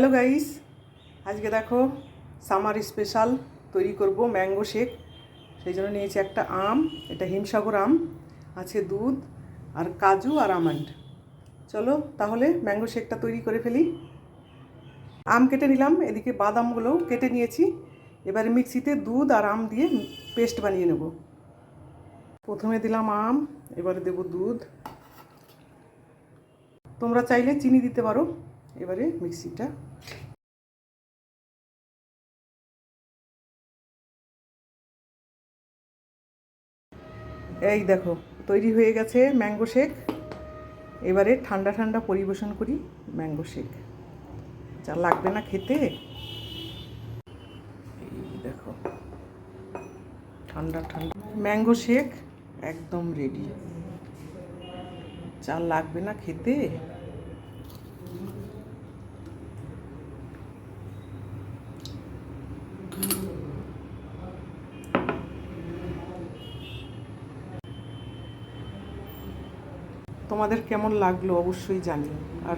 Hello guys, আজকে দেখো summer special তৈরি করব ম্যাঙ্গো শেক। সেই জন্য নিয়েছি একটা আম, এটা হিমসাগর আম, আছে দুধ আর কাজু আর আমন্ড। চলো তাহলে ম্যাঙ্গো শেকটা তৈরি করে ফেলি। আম কেটে নিলাম, এদিকে বাদামগুলো কেটে নিয়েছি। এবারে মিক্সিতে দুধ আর আম দিয়ে পেস্ট বানিয়ে নেব। প্রথমে দিলাম আম, এবারে দেব দুধ। তোমরা চাইলে চিনি দিতে পারো। এবারে মিক্সিটা এই দেখো তৈরি হয়ে গেছে ম্যাঙ্গো শেক। এবারে ঠান্ডা ঠান্ডা পরিবেশন করি ম্যাঙ্গো শেক। যা লাগবে না খেতে। এই দেখো ঠান্ডা ঠান্ডা ম্যাঙ্গো শেক একদম রেডি। যা লাগবে না খেতে। তোমাদের কেমন লাগলো অবশ্যই জানিও। আর